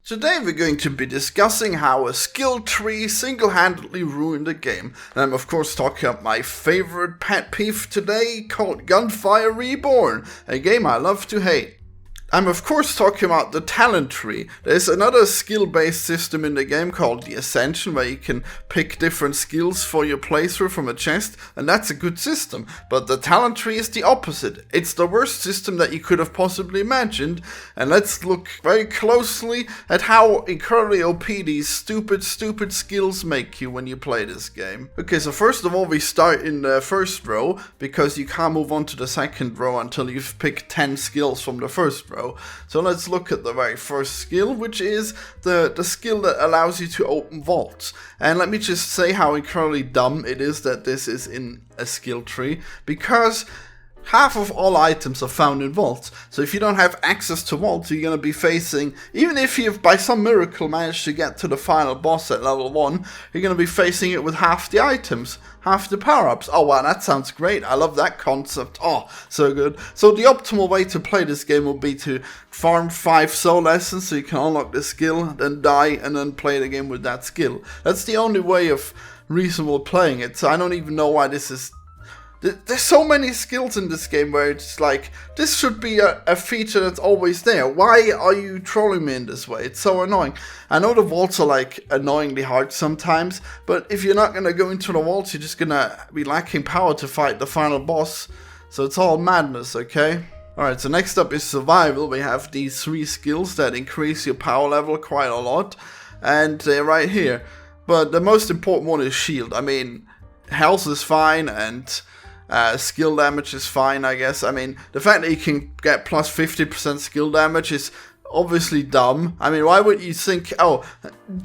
Today we're going to be discussing how a skill tree single-handedly ruined a game. And I'm of course talking about my favorite pet peeve today called Gunfire Reborn, a game I love to hate. I'm of course talking about the talent tree. There's another skill-based system in the game called the Ascension where you can pick different skills for your playthrough from a chest, and that's a good system. But the talent tree is the opposite. It's the worst system that you could have possibly imagined, and let's look very closely at how incredibly OP these stupid skills make you when you play this game. Okay, so first of all we start in the first row, because you can't move on to the second row until you've picked 10 skills from the first row. So let's look at the very first skill, which is the skill that allows you to open vaults. And let me just say how incredibly dumb it is that this is in a skill tree, because half of all items are found in vaults. So if you don't have access to vaults, you're going to be facing, even if you've by some miracle managed to get to the final boss at level 1, you're going to be facing it with half the items, half the power-ups. Oh wow, that sounds great. I love that concept. Oh, so good. So the optimal way to play this game will be to farm 5 soul essence so you can unlock the skill, then die, and then play the game with that skill. That's the only way of reasonable playing it. So I don't even know why this is... There's so many skills in this game where it's like, this should be a feature that's always there. Why are you trolling me in this way? It's so annoying. I know the vaults are like annoyingly hard sometimes, but if you're not going to go into the vaults, you're just going to be lacking power to fight the final boss. So it's all madness, okay? Alright, so next up is survival. We have these 3 skills that increase your power level quite a lot, and they're right here. But the most important one is shield. I mean, health is fine, and skill damage is fine, I guess. I mean, the fact that you can get plus 50% skill damage is obviously dumb. I mean, why would you think, oh,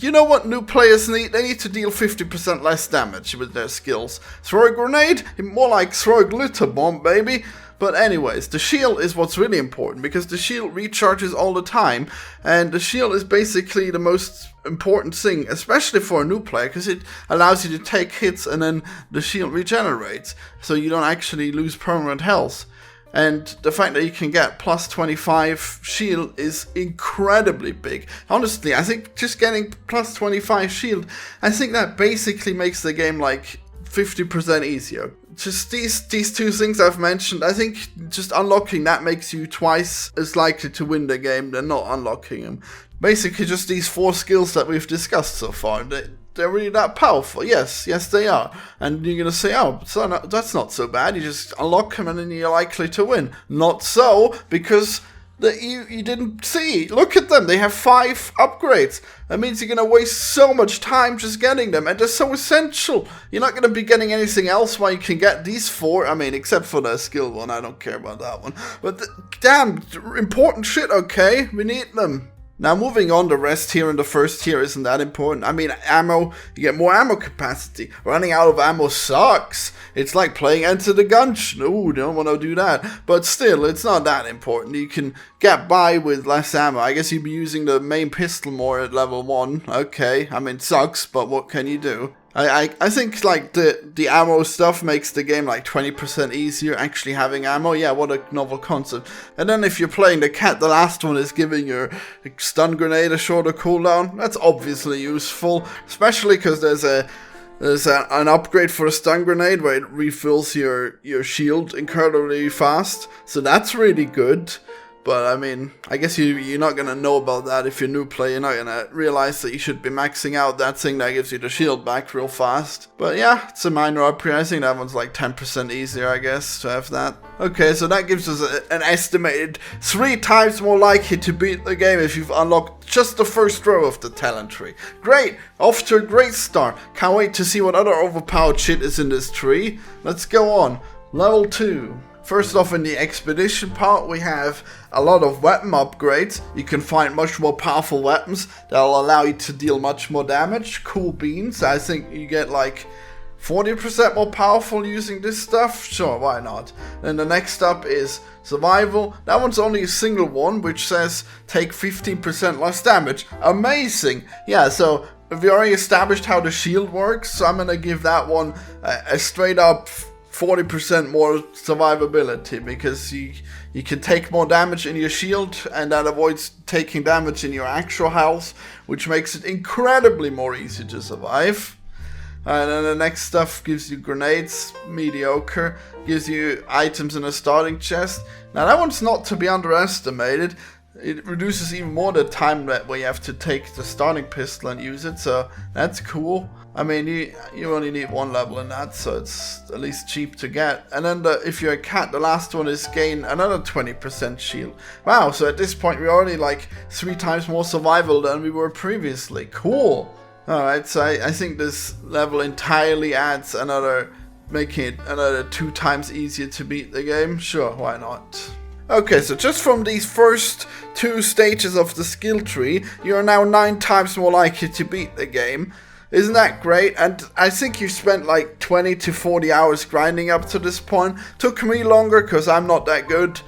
you know what new players need? They need to deal 50% less damage with their skills. Throw a grenade? More like throw a glitter bomb, baby. But anyways, the shield is what's really important, because the shield recharges all the time, and the shield is basically the most important thing, especially for a new player, because it allows you to take hits and then the shield regenerates, so you don't actually lose permanent health. And the fact that you can get plus 25 shield is incredibly big. Honestly, I think just getting plus 25 shield, I think that basically makes the game like 50% easier. Just these 2 things I've mentioned, I think just unlocking that makes you twice as likely to win the game than not unlocking them. Basically just these 4 skills that we've discussed so far, they're really that powerful. Yes they are. And you're going to say, oh, so that's not so bad, you just unlock them and then you're likely to win. Not so, because you didn't see. Look at them, they have 5 upgrades. That means you're going to waste so much time just getting them, and they're so essential. You're not going to be getting anything else while you can get these 4. I mean, except for the skill one, I don't care about that one. But damn, important shit, okay? We need them. Now moving on, the rest here in the first tier isn't that important. I mean, ammo, you get more ammo capacity. Running out of ammo sucks. It's like playing Enter the Gungeon. Ooh, don't want to do that. But still, it's not that important. You can get by with less ammo. I guess you'd be using the main pistol more at level 1. Okay, I mean, it sucks, but what can you do? I think like the ammo stuff makes the game like 20% easier actually having ammo. Yeah, what a novel concept. And then if you're playing the cat, the last one is giving your stun grenade a shorter cooldown. That's obviously useful, especially because there's an upgrade for a stun grenade where it refills your shield incredibly fast. So that's really good. But I mean, I guess you're not going to know about that if you're a new player. You're not going to realize that you should be maxing out that thing that gives you the shield back real fast. But yeah, it's a minor upgrade. I think that one's like 10% easier, I guess, to have that. Okay, so that gives us an estimated 3 times more likely to beat the game if you've unlocked just the first row of the talent tree. Great! Off to a great start. Can't wait to see what other overpowered shit is in this tree. Let's go on. Level 2. First off, in the expedition part, we have a lot of weapon upgrades. You can find much more powerful weapons that'll allow you to deal much more damage. Cool beans. I think you get like 40% more powerful using this stuff. Sure, why not? Then the next up is survival. That one's only a single one, which says take 15% less damage. Amazing. Yeah, so we already established how the shield works, so I'm gonna give that one a straight up 40% more survivability, because you can take more damage in your shield, and that avoids taking damage in your actual health, which makes it incredibly more easy to survive. And then the next stuff gives you grenades, mediocre, gives you items in a starting chest. Now that one's not to be underestimated. It reduces even more the time that where you have to take the starting pistol and use it, so that's cool. I mean, you only need 1 level in that, so it's at least cheap to get. And then if you're a cat, the last one is gain another 20% shield. Wow, so at this point we're already like 3 times more survival than we were previously. Cool. Alright, so I think this level entirely adds making it another 2 times easier to beat the game. Sure, why not? Okay, so just from these first 2 stages of the skill tree, you are now 9 times more likely to beat the game. Isn't that great? And I think you spent like 20 to 40 hours grinding up to this point. Took me longer because I'm not that good.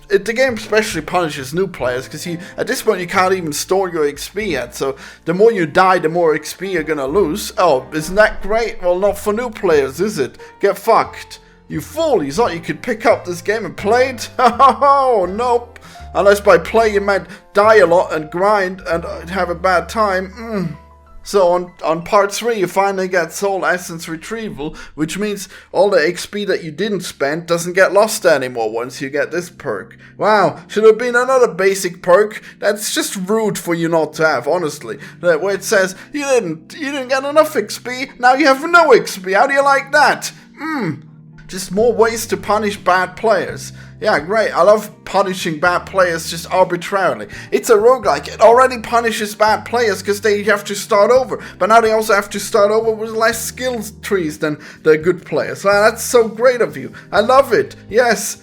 The game especially punishes new players because at this point you can't even store your XP yet. So the more you die, the more XP you're gonna lose. Oh, isn't that great? Well, not for new players, is it? Get fucked. You fool, you thought you could pick up this game and play it? Oh, nope. Unless by play you meant die a lot and grind and have a bad time. So on part 3 you finally get Soul Essence Retrieval, which means all the XP that you didn't spend doesn't get lost anymore once you get this perk. Wow, should have been another basic perk. That's just rude for you not to have, honestly. Where it says, you didn't get enough XP, now you have no XP. How do you like that? Just more ways to punish bad players. Yeah, great. I love punishing bad players just arbitrarily. It's a roguelike. It already punishes bad players because they have to start over. But now they also have to start over with less skill trees than the good players. Wow, that's so great of you. I love it. Yes.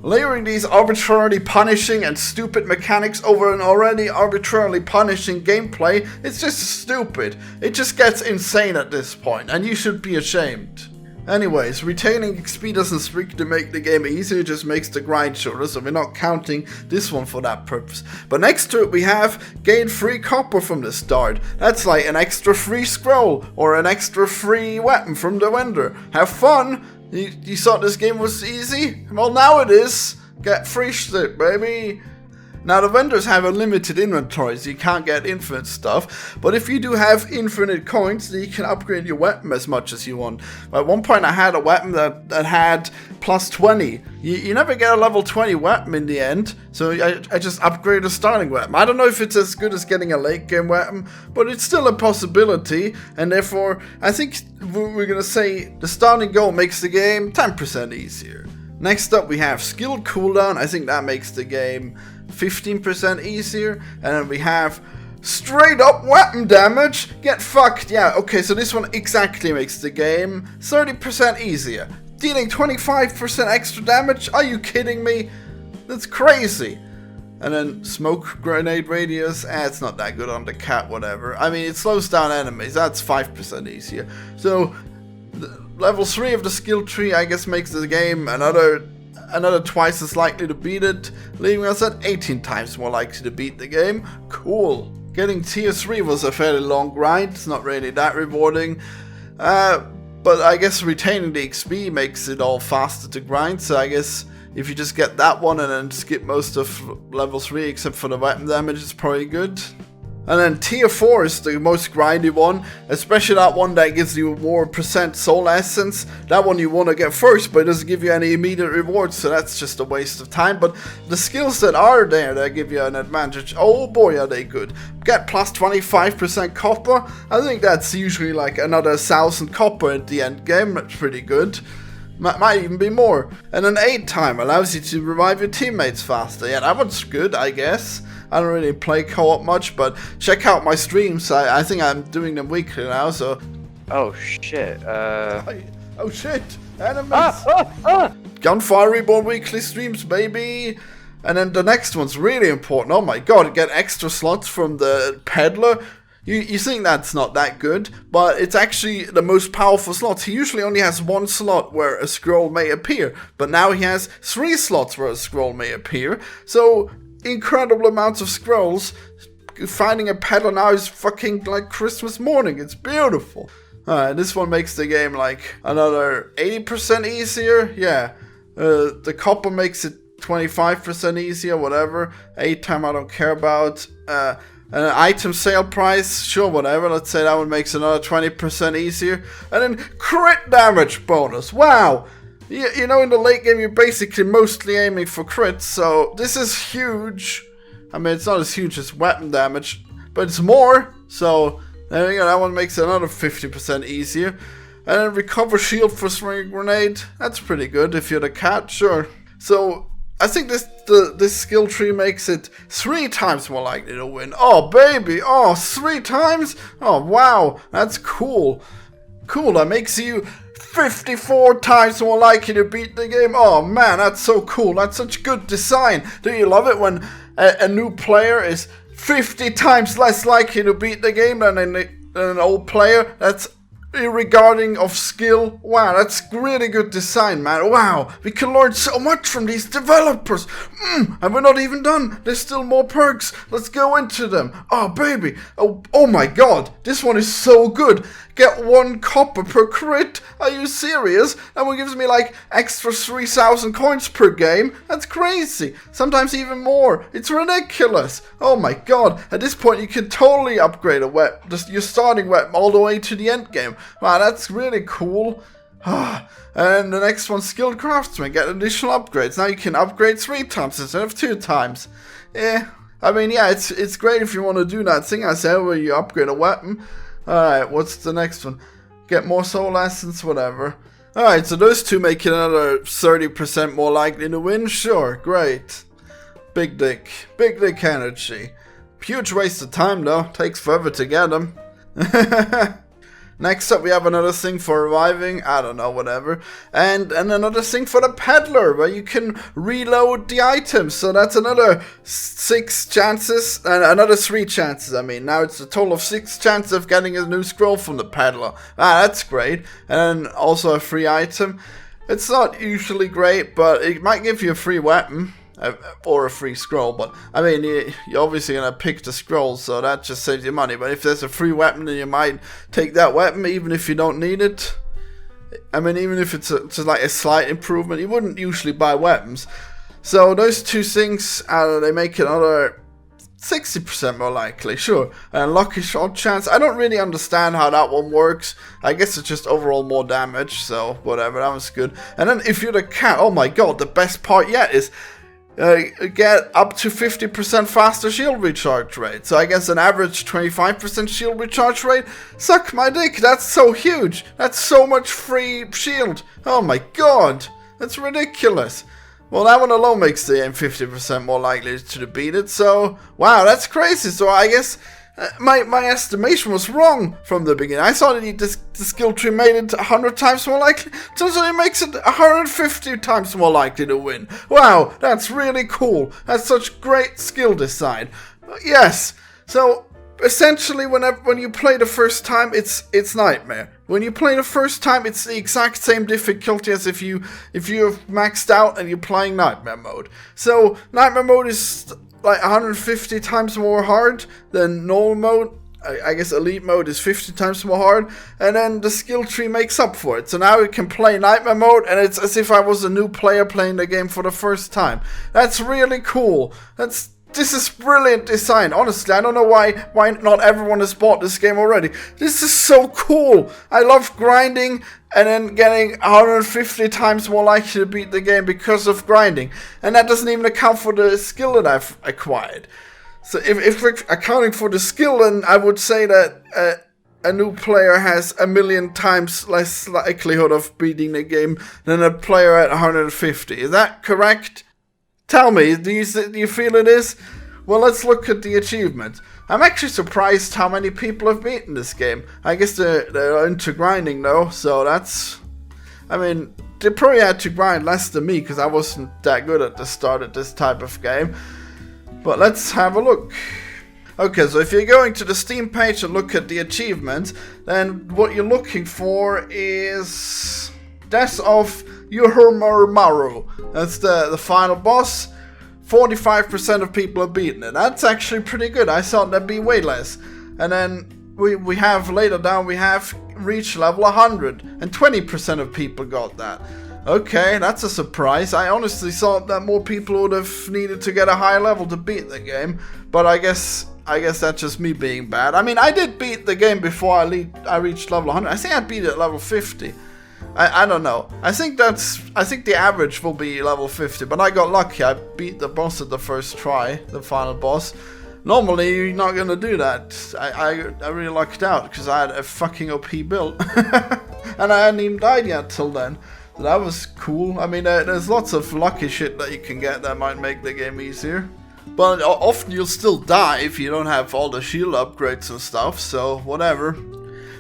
Layering these arbitrarily punishing and stupid mechanics over an already arbitrarily punishing gameplay, it's just stupid. It just gets insane at this point, and you should be ashamed. Anyways, retaining XP doesn't strictly make the game easier, it just makes the grind shorter, so we're not counting this one for that purpose. But next to it we have gain free copper from the start. That's like an extra free scroll, or an extra free weapon from the vendor. Have fun! You thought this game was easy? Well, now it is! Get free shit, baby! Now the vendors have a limited inventory, so you can't get infinite stuff, but if you do have infinite coins, then you can upgrade your weapon as much as you want. At one point I had a weapon that had plus 20. You never get a level 20 weapon in the end, so I just upgraded a starting weapon. I don't know if it's as good as getting a late game weapon, but it's still a possibility, and therefore I think we're gonna say the starting goal makes the game 10% easier. Next up we have skill cooldown. I think that makes the game 15% easier, and then we have straight up weapon damage. Get fucked. Yeah, okay, so this one exactly makes the game 30% easier, dealing 25% extra damage. Are you kidding me? That's crazy. And then smoke grenade radius, it's not that good on the cat, whatever. I mean, it slows down enemies, that's 5% easier. So level 3 of the skill tree I guess makes the game another twice as likely to beat it, leaving us at 18 times more likely to beat the game. Cool. Getting tier 3 was a fairly long grind, it's not really that rewarding. But I guess retaining the XP makes it all faster to grind, so I guess if you just get that one and then skip most of level 3 except for the weapon damage, it's probably good. And then tier 4 is the most grindy one, especially that one that gives you more % soul essence. That one you want to get first, but it doesn't give you any immediate rewards, so that's just a waste of time. But the skills that are there that give you an advantage, oh boy are they good. Get plus 25% copper, I think that's usually like another 1000 copper at the end game, that's pretty good. Might even be more. And an 8 time allows you to revive your teammates faster. Yeah, that one's good, I guess. I don't really play co-op much, but check out my streams. I think I'm doing them weekly now, so... Oh, shit. Oh, shit. Enemies. Gunfire Reborn weekly streams, baby. And then the next one's really important. Oh my god, get extra slots from the peddler. You think that's not that good, but it's actually the most powerful slot. He usually only has 1 slot where a scroll may appear, but now he has 3 slots where a scroll may appear. So, incredible amounts of scrolls. Finding a peddler now is fucking like Christmas morning. It's beautiful. Alright, this one makes the game like another 80% easier. Yeah, the copper makes it 25% easier, whatever. 8 time I don't care about. An item sale price, sure, whatever. Let's say that one makes another 20% easier. And then crit damage bonus. Wow! You know, in the late game, you're basically mostly aiming for crits, so this is huge. I mean, it's not as huge as weapon damage, but it's more. So there you go, that one makes it another 50% easier. And then recover shield for swing grenade. That's pretty good if you're the cat, sure. So I think this skill tree makes it 3 times more likely to win. Oh baby, oh 3 times? Oh wow, that's cool. Cool, that makes you 54 times more likely to beat the game. Oh man, that's so cool. That's such good design. Do you love it when a new player is 50 times less likely to beat the game than an old player? That's regarding of skill. Wow, that's really good design, man. Wow, we can learn so much from these developers. And we're not even done. There's still more perks. Let's go into them. Oh baby, oh my god, this one is so good. Get 1 copper per crit. Are you serious? That one gives me like extra 3,000 coins per game. That's crazy. Sometimes even more. It's ridiculous. Oh my god. At this point you can totally upgrade a weapon, just your starting weapon, all the way to the end game. Wow, that's really cool. And the next one, skilled craftsman, get additional upgrades. Now you can upgrade 3 times instead of 2 times. I mean, yeah, it's great if you want to do that thing I said where you upgrade a weapon. Alright, what's the next one? Get more soul essence, whatever. Alright, so those two make it another 30% more likely to win. Sure, great. Big dick energy. Huge waste of time though, takes forever to get them. Next up we have another thing for reviving, I don't know, whatever. And another thing for the peddler, where you can reload the items. So that's another 6 chances, and another 3 chances, I mean. Now it's a total of 6 chances of getting a new scroll from the peddler. That's great. And also a free item. It's not usually great, but it might give you a free weapon. Or a free scroll, but I mean, you're obviously gonna pick the scroll, so that just saves you money. But if there's a free weapon, then you might take that weapon even if you don't need it. I mean, even if it's just like a slight improvement, you wouldn't usually buy weapons. So those 2 things, they make it another 60% more likely, sure. And lucky shot chance, I don't really understand how that one works. I guess it's just overall more damage, so whatever, that was good. And then if you're the cat, oh my god, the best part yet is get up to 50% faster shield recharge rate. So I guess an average 25% shield recharge rate. Suck my dick, that's so huge. That's so much free shield. Oh my god, that's ridiculous. Well, that one alone makes the game 50% more likely to beat it. So wow, that's crazy. So I guess my estimation was wrong from the beginning. I thought the skill tree made it 100 times more likely. Turns out it makes it 150 times more likely to win. Wow, that's really cool. That's such great skill design. Yes. So essentially, when you play the first time, it's Nightmare. When you play the first time, it's the exact same difficulty as if you've maxed out and you're playing Nightmare mode. So Nightmare mode is like 150 times more hard than normal mode. I guess elite mode is 50 times more hard, and then the skill tree makes up for it. So now you can play Nightmare mode, and it's as if I was a new player playing the game for the first time. That's really cool. This is brilliant design. Honestly, I don't know why not everyone has bought this game already. This is so cool. I love grinding and then getting 150 times more likely to beat the game because of grinding. And that doesn't even account for the skill that I've acquired. So if we're accounting for the skill, then I would say that a new player has 1,000,000 times less likelihood of beating the game than a player at 150. Is that correct? Tell me, do you feel it is? Well, let's look at the achievements. I'm actually surprised how many people have beaten this game. I guess they're into grinding though, so that's... I mean, they probably had to grind less than me because I wasn't that good at the start of this type of game. But let's have a look. Okay, so if you're going to the Steam page and look at the achievements, then what you're looking for is Death of Maru. That's the final boss. 45% of people have beaten it. That's actually pretty good. I thought that'd be way less. And then we have later down, we have reached level 100, and 20% of people got that. Okay, that's a surprise. I honestly thought that more people would have needed to get a higher level to beat the game, but I guess that's just me being bad. I mean, I did beat the game before I reached level 100. I think I beat it at level 50. I don't know. I think the average will be level 50, but I got lucky. I beat the boss at the first try, the final boss. Normally, you're not gonna do that. I really lucked out because I had a fucking OP build, and I hadn't even died yet till then. So that was cool. I mean, there's lots of lucky shit that you can get that might make the game easier. But often you'll still die if you don't have all the shield upgrades and stuff, so whatever.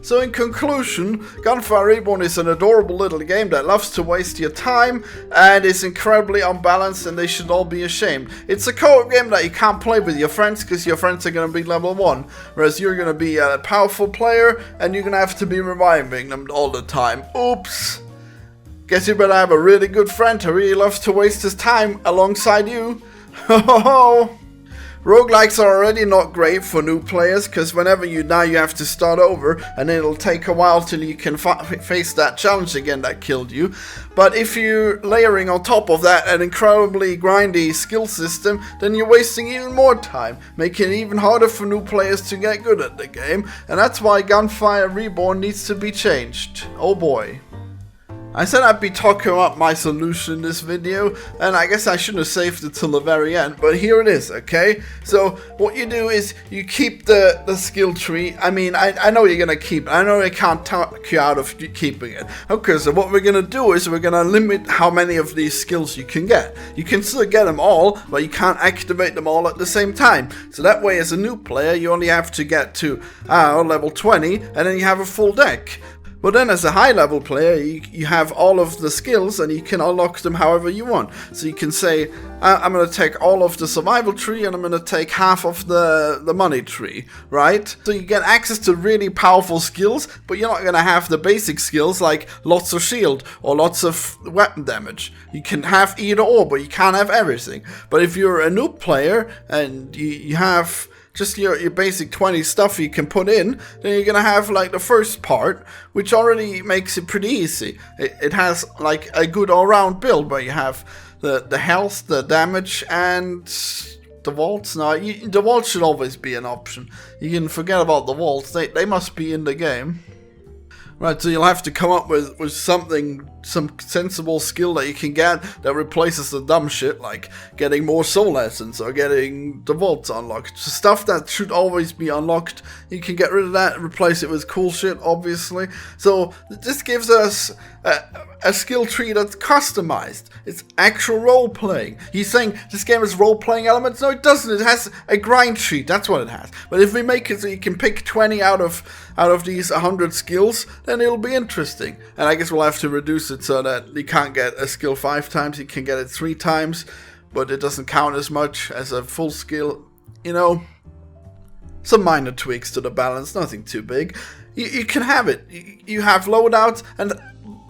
So in conclusion, Gunfire Reborn is an adorable little game that loves to waste your time and is incredibly unbalanced, and they should all be ashamed. It's a co-op game that you can't play with your friends because your friends are going to be level 1, whereas you're going to be a powerful player and you're going to have to be reviving them all the time. Oops! Guess you better have a really good friend who really loves to waste his time alongside you. Ho ho ho! Roguelikes are already not great for new players because whenever you die you have to start over, and it'll take a while till you can face that challenge again that killed you. But if you're layering on top of that an incredibly grindy skill system, then you're wasting even more time, making it even harder for new players to get good at the game, and that's why Gunfire Reborn needs to be changed. Oh boy. I said I'd be talking about my solution in this video, and I guess I shouldn't have saved it till the very end, but here it is, okay? So, what you do is, you keep the skill tree. I mean, I know you're gonna keep it. I know I can't talk you out of keeping it. Okay, so what we're gonna do is, we're gonna limit how many of these skills you can get. You can still get them all, but you can't activate them all at the same time. So that way, as a new player, you only have to get to, level 20, and then you have a full deck. But then as a high level player, you have all of the skills and you can unlock them however you want. So you can say, I'm going to take all of the survival tree and I'm going to take half of the money tree, right? So you get access to really powerful skills, but you're not going to have the basic skills like lots of shield or lots of weapon damage. You can have either or, but you can't have everything. But if you're a noob player and you have just your basic 20 stuff you can put in, then you're gonna have like the first part, which already makes it pretty easy. It has like a good all-round build where you have the health, the damage, and the vaults. Now, the vaults should always be an option. You can forget about the vaults, they must be in the game. Right, so you'll have to come up with something, some sensible skill that you can get that replaces the dumb shit, like getting more soul essence or getting the vaults unlocked. So stuff that should always be unlocked, you can get rid of that and replace it with cool shit, obviously. So this gives us a skill tree that's customized. It's actual role-playing. He's saying this game has role-playing elements? No, it doesn't. It has a grind sheet. That's what it has. But if we make it so you can pick 20 out of these 100 skills, then it'll be interesting. And I guess we'll have to reduce it so that you can't get a skill 5 times. You can get it 3 times, but it doesn't count as much as a full skill. You know, some minor tweaks to the balance, nothing too big. You can have it. You have loadouts, and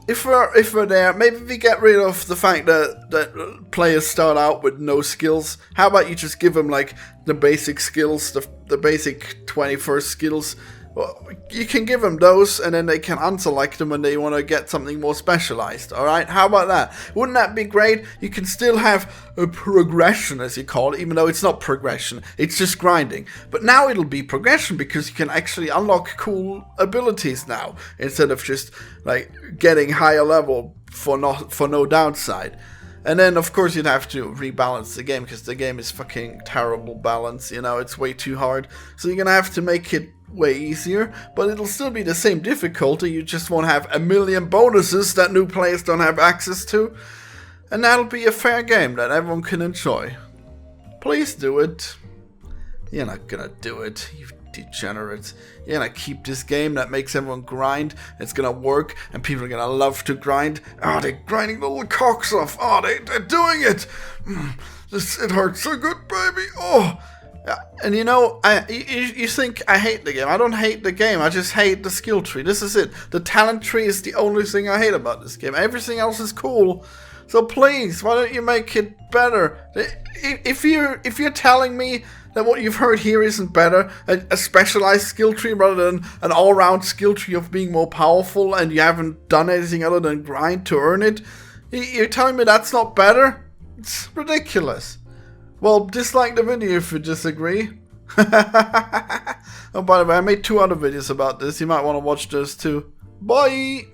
if we're there, maybe we get rid of the fact that players start out with no skills. How about you just give them like the basic skills, the basic 21st skills. Well, you can give them those, and then they can unselect them when they want to get something more specialized, alright? How about that? Wouldn't that be great? You can still have a progression, as you call it, even though it's not progression, it's just grinding. But now it'll be progression, because you can actually unlock cool abilities now, instead of just, like, getting higher level for no downside. And then, of course, you'd have to rebalance the game, because the game is fucking terrible balance, you know, it's way too hard. So you're gonna have to make it way easier, but it'll still be the same difficulty. You just won't have a million bonuses that new players don't have access to, and that'll be a fair game that everyone can enjoy. Please do it. You're not gonna do it, you degenerates. You're gonna keep this game that makes everyone grind. It's gonna work, and people are gonna love to grind. Oh, they're grinding the little cocks off. Oh, they're doing it. It hurts so good, baby. Oh. And you know, you think I hate the game. I don't hate the game, I just hate the skill tree. This is it. The talent tree is the only thing I hate about this game. Everything else is cool. So please, why don't you make it better? If you're telling me that what you've heard here isn't better? A specialized skill tree rather than an all-round skill tree of being more powerful and you haven't done anything other than grind to earn it? You're telling me that's not better? It's ridiculous. Well, dislike the video if you disagree. Oh, by the way, I made 2 other videos about this. You might want to watch those too. Bye!